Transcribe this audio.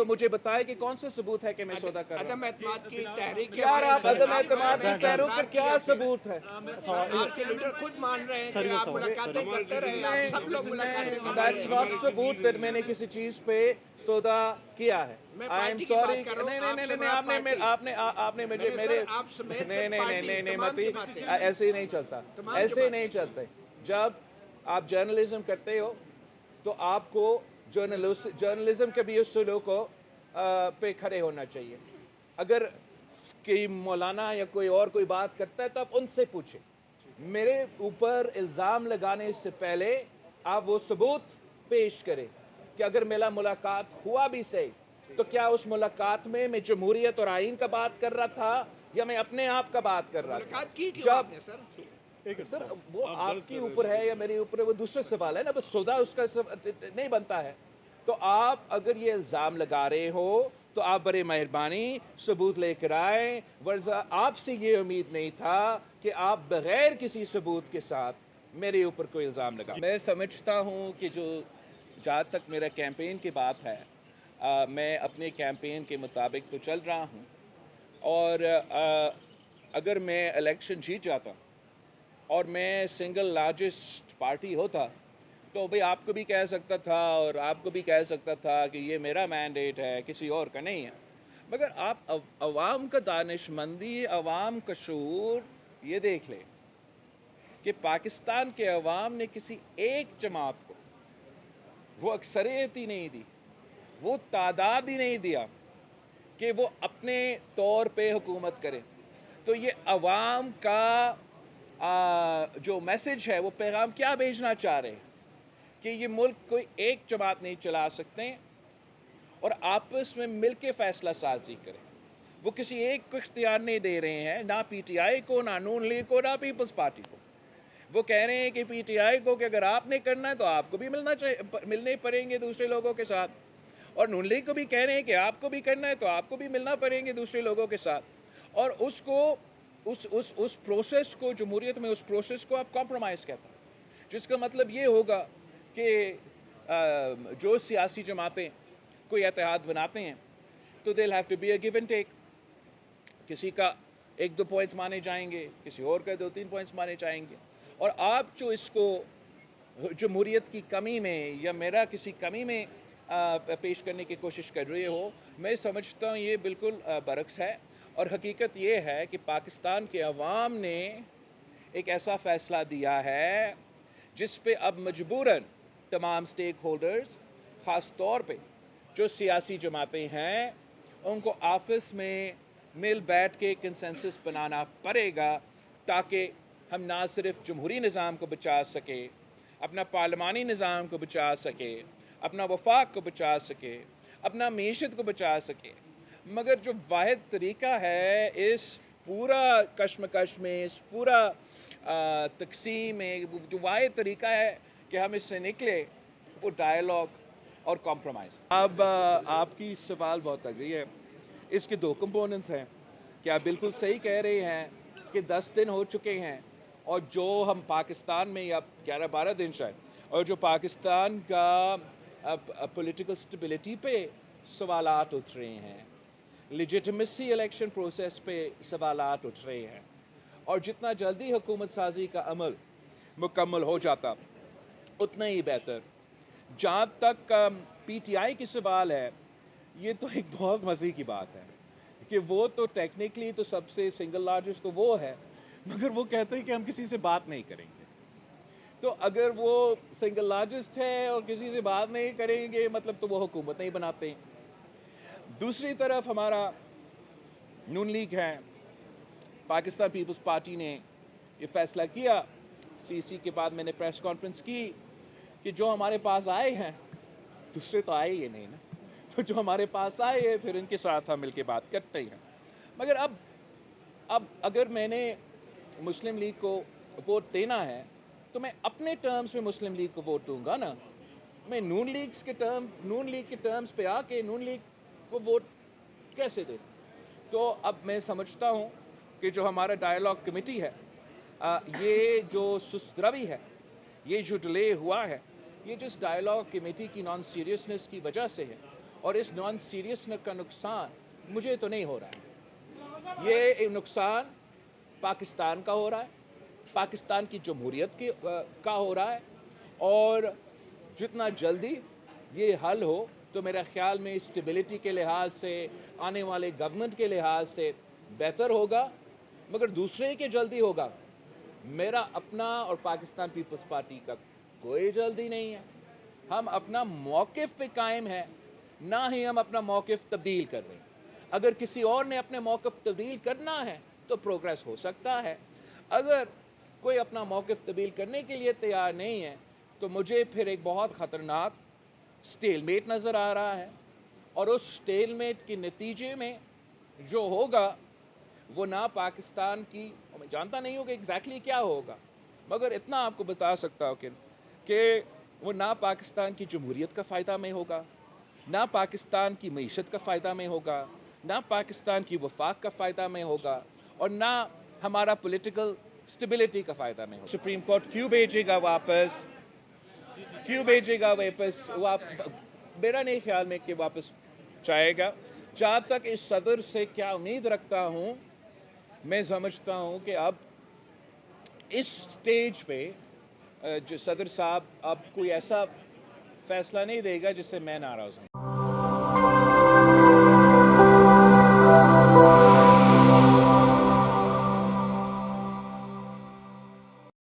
تو مجھے بتائے کہ کون سا ثبوت ہے کہ میں سودا کر رہا عدم ہوں. اعتماد کی تحریک کے یار بارے آپ میں عدم آپ اعتماد کی تحریک کا کیا ثبوت ہے؟ آپ کے لیڈر خود مان رہے ہیں کہ آپ ملاقاتیں کرتے رہے، آپ سب لوگ ملاقاتیں کرتے That's رہے. not ثبوت that میں نے کسی چیز پہ سودا کیا ہے. میں I am پارٹی کی sorry. بات کر رہا ہوں، نہیں آپ نہیں سے نہیں مراد آپ نے مجھے نہیں میرے سر، آپ سمیت نہیں صرف نہیں پارٹی، نہیں نہیں تمام متی جماعتیں. ایسے ہی نہیں چلتا، تمام ایسے ہی جماعتیں. نہیں چلتے. جب آپ جرنلزم کرتے ہو تو آپ کو جرنلزم کے بھی اس سلوک کو پہ کھڑے ہونا چاہیے. اگر کوئی مولانا یا کوئی اور کوئی بات کرتا ہے تو آپ ان سے پوچھیں. میرے اوپر الزام لگانے سے پہلے آپ وہ ثبوت پیش کریں کہ اگر میرا ملاقات ہوا بھی صحیح تو کیا اس ملاقات میں جمہوریت اور آئین کا بات کر رہا تھا یا میں اپنے آپ کا بات کر رہا تھا. ملاقات کی کیوں آپ نے سر؟ سر وہ آپ کے اوپر ہے یا میرے اوپر ہے، وہ دوسرا سوال ہے نا. بس سودا اس کا نہیں بنتا ہے. تو آپ اگر یہ الزام لگا رہے ہو تو آپ بڑے مہربانی ثبوت لے کر آئیں، ورنہ آپ سے یہ امید نہیں تھا کہ آپ بغیر کسی ثبوت کے ساتھ میرے اوپر کوئی الزام لگا. میں سمجھتا ہوں کہ جہاں تک میرا کیمپین کی بات ہے، میں اپنے کیمپین کے مطابق تو چل رہا ہوں، اور اگر میں الیکشن جیت جاتا اور میں سنگل لارجسٹ پارٹی ہوتا تو بھئی آپ کو بھی کہہ سکتا تھا اور آپ کو بھی کہہ سکتا تھا کہ یہ میرا مینڈیٹ ہے، کسی اور کا نہیں ہے. مگر آپ عوام کا دانش مندی، عوام کا شعور یہ دیکھ لیں کہ پاکستان کے عوام نے کسی ایک جماعت کو وہ اکثریت ہی نہیں دی، وہ تعداد ہی نہیں دیا کہ وہ اپنے طور پہ حکومت کرے. تو یہ عوام کا جو میسج ہے، وہ پیغام کیا بھیجنا چاہ رہے ہیں کہ یہ ملک کوئی ایک جماعت نہیں چلا سکتے اور آپس میں مل کے فیصلہ سازی کریں. وہ کسی ایک کو اختیار نہیں دے رہے ہیں، نہ پی ٹی آئی کو، نہ نون لیگ کو، نہ پیپلز پارٹی کو. وہ کہہ رہے ہیں کہ پی ٹی آئی کو کہ اگر آپ نے کرنا ہے تو آپ کو بھی ملنے پڑیں گے دوسرے لوگوں کے ساتھ، اور نون لیگ کو بھی کہہ رہے ہیں کہ آپ کو بھی کرنا ہے تو آپ کو بھی ملنا پڑیں گے دوسرے لوگوں کے ساتھ. اور اس کو اس پروسیس کو، جمہوریت میں اس پروسیس کو آپ کمپرومائز کہتے ہیں، جس کا مطلب یہ ہوگا کہ جو سیاسی جماعتیں کوئی اتحاد بناتے ہیں تو they'll have to be a give and take. کسی کا 1-2 پوائنٹس مانے جائیں گے، کسی اور کا 2-3 پوائنٹس مانے جائیں گے. اور آپ جو اس کو جمہوریت کی کمی میں یا میرا کسی کمی میں پیش کرنے کی کوشش کر رہے ہو، میں سمجھتا ہوں یہ بالکل برعکس ہے. اور حقیقت یہ ہے کہ پاکستان کے عوام نے ایک ایسا فیصلہ دیا ہے جس پہ اب مجبوراً تمام سٹیک ہولڈرز، خاص طور پہ جو سیاسی جماعتیں ہیں، ان کو آپس میں مل بیٹھ کے کنسنسس بنانا پڑے گا تاکہ ہم نہ صرف جمہوری نظام کو بچا سکے، اپنا پارلیمانی نظام کو بچا سکے، اپنا وفاق کو بچا سکے، اپنا معیشت کو بچا سکے. مگر جو واحد طریقہ ہے اس پورا کشمکش میں، اس پورا تقسیم میں، جو واحد طریقہ ہے کہ ہم اس سے نکلے، وہ ڈائیلاگ اور کمپرومائز. اب آپ کی سوال بہت اگری ہے. اس کے 2 کمپوننٹس ہیں. کہ آپ بالکل صحیح کہہ رہے ہیں کہ 10 دن ہو چکے ہیں اور جو ہم پاکستان میں، یا 11-12 دن شاید، اور جو پاکستان کا پولیٹیکل سٹیبلٹی پہ سوالات اٹھ رہے ہیں، لیجیٹمیسی الیکشن پروسیس پہ سوالات اٹھ رہے ہیں، اور جتنا جلدی حکومت سازی کا عمل مکمل ہو جاتا اتنا ہی بہتر. جہاں تک پی ٹی آئی کی سوال ہے، یہ تو ایک بہت مزے کی بات ہے کہ وہ تو ٹیکنیکلی تو سب سے سنگل لارجسٹ تو وہ ہے، مگر وہ کہتے ہیں کہ ہم کسی سے بات نہیں کریں گے. تو اگر وہ سنگل لارجسٹ ہے اور کسی سے بات نہیں کریں گے، مطلب تو وہ حکومت نہیں بناتے ہیں. دوسری طرف ہمارا نون لیگ ہے، پاکستان پیپلز پارٹی نے یہ فیصلہ کیا، سی سی کے بعد میں نے پریس کانفرنس کی کہ جو ہمارے پاس آئے ہیں، دوسرے تو آئے ہی نہیں نا، تو جو ہمارے پاس آئے ہیں پھر ان کے ساتھ ہم مل کے بات کرتے ہیں. مگر اب اگر میں نے مسلم لیگ کو ووٹ دینا ہے تو میں اپنے ٹرمز میں مسلم لیگ کو ووٹ دوں گا نا. میں نون لیگ کے ٹرمز پہ آ کے نون لیگ کو ووٹ کیسے دے؟ تو اب میں سمجھتا ہوں کہ جو ہمارا ڈائیلاگ کمیٹی ہے، یہ جو سست روی ہے، یہ جو ڈیلے ہوا ہے، یہ جس ڈائیلاگ کمیٹی کی نان سیریسنس کی وجہ سے ہے. اور اس نان سیریسنس کا نقصان مجھے تو نہیں ہو رہا ہے. یہ نقصان پاکستان کا ہو رہا ہے, پاکستان کی جمہوریت کا ہو رہا ہے, اور جتنا جلدی یہ حل ہو تو میرا خیال میں اسٹیبلٹی کے لحاظ سے, آنے والے گورنمنٹ کے لحاظ سے بہتر ہوگا. مگر دوسرے کے جلدی ہوگا, میرا اپنا اور پاکستان پیپلز پارٹی کا کوئی جلدی نہیں ہے. ہم اپنا موقف پہ قائم ہیں, نہ ہی ہم اپنا موقف تبدیل کر رہے ہیں. اگر کسی اور نے اپنے موقف تبدیل کرنا ہے تو پروگریس ہو سکتا ہے. اگر کوئی اپنا موقف تبدیل کرنے کے لیے تیار نہیں ہے تو مجھے پھر ایک بہت خطرناک سٹیل میٹ نظر آ رہا ہے, اور اس سٹیل میٹ کے نتیجے میں جو ہوگا وہ نہ پاکستان کی, میں جانتا نہیں ہوں کہ ایگزیکٹلی کیا ہوگا, مگر اتنا آپ کو بتا سکتا ہوں کہ وہ نہ پاکستان کی جمہوریت کا فائدہ میں ہوگا, نہ پاکستان کی معیشت کا فائدہ میں ہوگا, نہ پاکستان کی وفاق کا فائدہ میں ہوگا, اور نہ ہمارا پولیٹیکل سٹیبلٹی کا فائدہ میں ہوگا. سپریم کورٹ کیوں بھیجے گا واپس, میرا نہیں خیال میں کہ واپس چاہے گا. جہاں تک اس صدر سے کیا امید رکھتا ہوں, میں سمجھتا ہوں کہ اب اس سٹیج پہ جو صدر صاحب اب کوئی ایسا فیصلہ نہیں دے گا جس سے میں ناراض ہوں.